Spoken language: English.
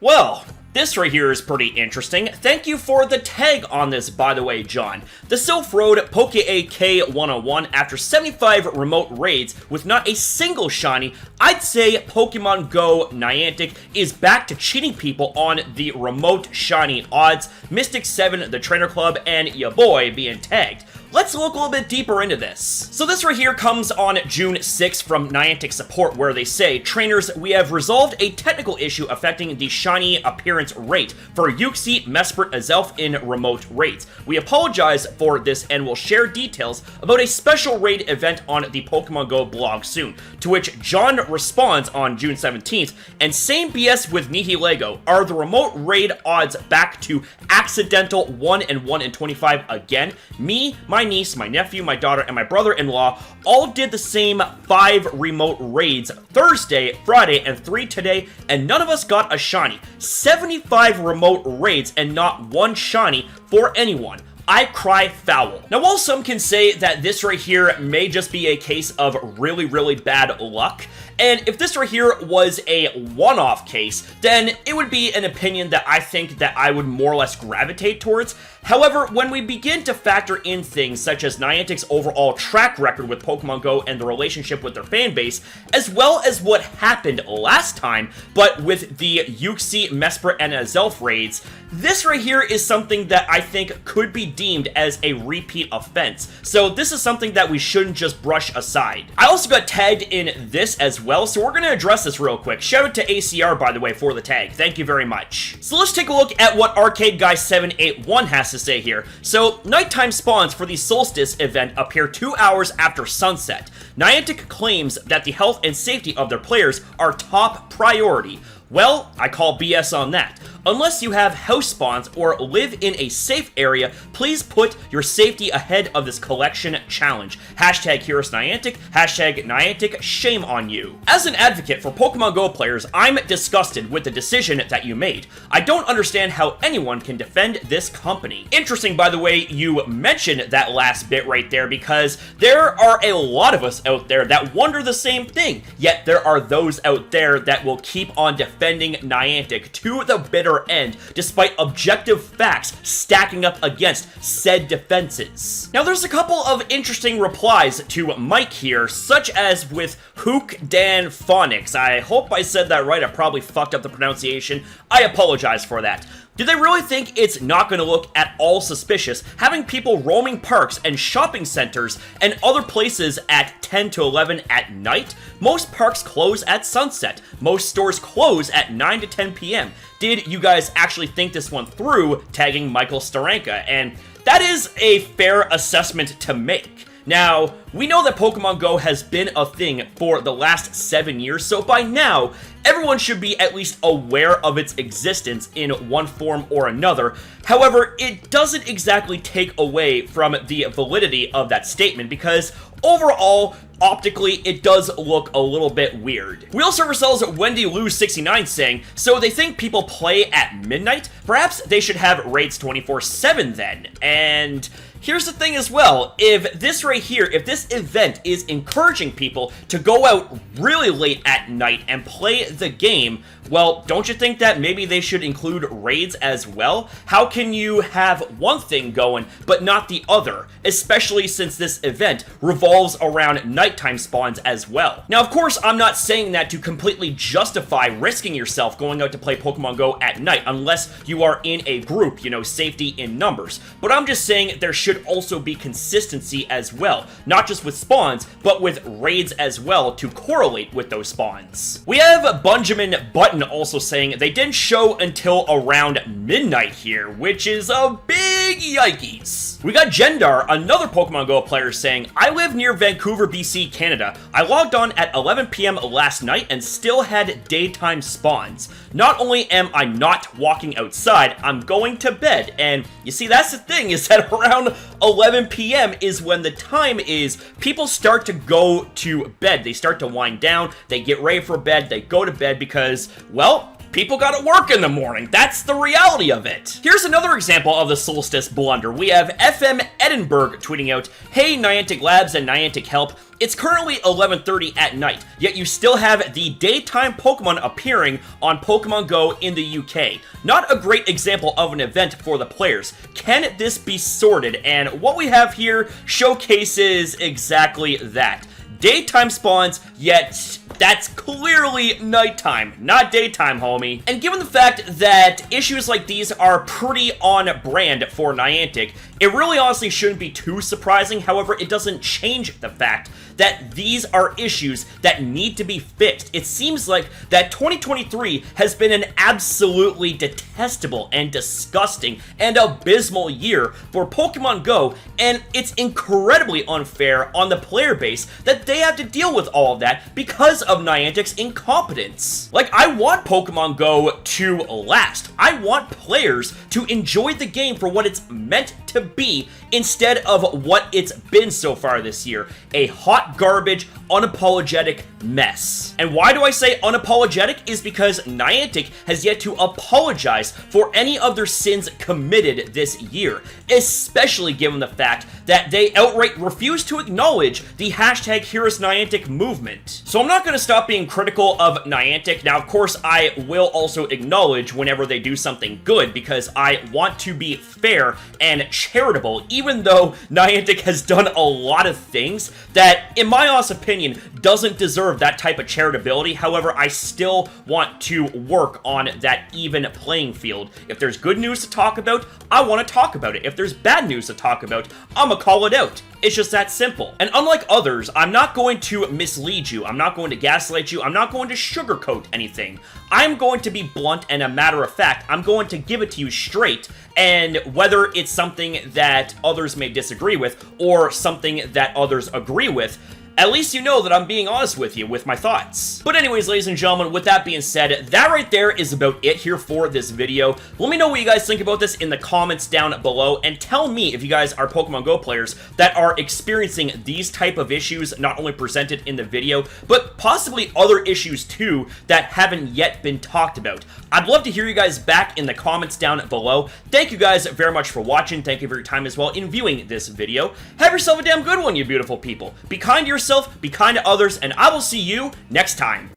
Well, this right here is pretty interesting. Thank you for the tag on this, by the way, John. The Sylph Road Poké 101, after 75 remote raids with not a single shiny, I'd say Pokemon GO Niantic is back to cheating people on the remote shiny odds, Mystic 7, the Trainer Club, and ya boy being tagged. Let's look a little bit deeper into this. So this right here comes on June 6th from Niantic support, where they say, "Trainers, we have resolved a technical issue affecting the shiny appearance rate for Uxie, Mesprit, Azelf in remote raids. We apologize for this and will share details about a special raid event on the Pokemon GO blog soon." To which John responds on June 17th, "And same BS with Nihilego. Are the remote raid odds back to accidental 1 and 1 in 25 again? Me, my niece, my nephew, my daughter, and my brother-in-law all did the same 5 remote raids Thursday, Friday, and 3 today, and none of us got a shiny. 75 remote raids and not one shiny for anyone. I cry foul." Now, while some can say that this right here may just be a case of really, really bad luck, and if this right here was a one-off case, then it would be an opinion that I think that I would more or less gravitate towards. However, when we begin to factor in things such as Niantic's overall track record with Pokemon GO and the relationship with their fanbase, as well as what happened last time, but with the Uxie, Mesprit, and Azelf raids, this right here is something that I think could be deemed as a repeat offense. So this is something that we shouldn't just brush aside. I also got tagged in this as well, so we're going to address this real quick. Shout out to ACR, by the way, for the tag. Thank you very much. So let's take a look at what Arcade Guy 781 has to say here. So, nighttime spawns for the Solstice event appear 2 hours after sunset. Niantic claims that the health and safety of their players are top priority. Well, I call BS on that. Unless you have house spawns or live in a safe area, please put your safety ahead of this collection challenge. Hashtag hearusniantic, hashtag Niantic, shame on you. As an advocate for Pokemon GO players, I'm disgusted with the decision that you made. I don't understand how anyone can defend this company. Interesting, by the way, you mentioned that last bit right there, because there are a lot of us out there that wonder the same thing, yet there are those out there that will keep on defending Niantic to the bitter end, despite objective facts stacking up against said defenses. Now, there's a couple of interesting replies to Mike here, such as with Hook Dan Phonics. I hope I said that right. I probably fucked up the pronunciation. I apologize for that. Do they really think it's not going to look at all suspicious having people roaming parks and shopping centers and other places at 10 to 11 at night? Most parks close at sunset. Most stores close at 9 to 10 p.m. Did you guys actually think this one through, tagging Michael Staranka? And that is a fair assessment to make. Now, we know that Pokemon GO has been a thing for the last 7 years, so by now, everyone should be at least aware of its existence in one form or another. However, it doesn't exactly take away from the validity of that statement, because overall, optically, it does look a little bit weird. We also have ourselves Wendy Lou 69 saying, "So they think people play at midnight? Perhaps they should have raids 24/7 then." And here's the thing as well, if this right here, if this event is encouraging people to go out really late at night and play the game, well, don't you think that maybe they should include raids as well? How can you have one thing going, but not the other? Especially since this event revolves around nighttime spawns as well. Now, of course, I'm not saying that to completely justify risking yourself going out to play Pokemon GO at night, unless you are in a group, you know, safety in numbers. But I'm just saying there should also be consistency as well, not just with spawns, but with raids as well to correlate with those spawns. We have Benjamin Button also saying they didn't show until around midnight here, which is a big yikes. We got Jendar, another Pokemon GO player, saying, "I live near Vancouver, BC, Canada. I logged on at 11 p.m. last night and still had daytime spawns. Not only am I not walking outside, I'm going to bed." And you see, that's the thing, is that around 11 p.m. is when the time is people start to go to bed. They start to wind down, they get ready for bed, they go to bed because, well, people gotta work in the morning. That's the reality of it. Here's another example of the Solstice blunder. We have FM Edinburgh tweeting out, "Hey Niantic Labs and Niantic Help, It's currently 11:30 at night, yet you still have the daytime Pokemon appearing on Pokemon GO in the UK. Not a great example of an event for the players. Can this be sorted? And what we have here showcases exactly that. Daytime spawns, yet that's clearly nighttime, not daytime, homie. And given the fact that issues like these are pretty on brand for Niantic, it really honestly shouldn't be too surprising. However, it doesn't change the fact that these are issues that need to be fixed. It seems like that 2023 has been an absolutely detestable and disgusting and abysmal year for Pokemon GO, and it's incredibly unfair on the player base that they have to deal with all of that because of Niantic's incompetence. Like, I want Pokemon GO to last. I want players to enjoy the game for what it's meant to be instead of what it's been so far this year. A hot garbage, unapologetic mess. And why do I say unapologetic? Is because Niantic has yet to apologize for any of their sins committed this year, especially given the fact that they outright refuse to acknowledge the hashtag hearusniantic movement. So I'm not going to stop being critical of Niantic. Now, of course, I will also acknowledge whenever they do something good, because I want to be fair and charitable, even though Niantic has done a lot of things that, in my honest opinion, doesn't deserve that type of charitability. However, I still want to work on that even playing field. If there's good news to talk about, I want to talk about it. If there's bad news to talk about, I'm gonna call it out. It's just that simple. And unlike others, I'm not going to mislead you. I'm not going to gaslight you. I'm not going to sugarcoat anything. I'm going to be blunt and a matter of fact. I'm going to give it to you straight. And whether it's something that others may disagree with or something that others agree with, at least you know that I'm being honest with you with my thoughts. But anyways, ladies and gentlemen, with that being said, that right there is about it here for this video. Let me know what you guys think about this in the comments down below, and tell me if you guys are Pokemon GO players that are experiencing these type of issues, not only presented in the video, but possibly other issues too that haven't yet been talked about. I'd love to hear you guys back in the comments down below. Thank you guys very much for watching. Thank you for your time as well in viewing this video. Have yourself a damn good one, you beautiful people. Be kind to yourself, be kind to others, and I will see you next time.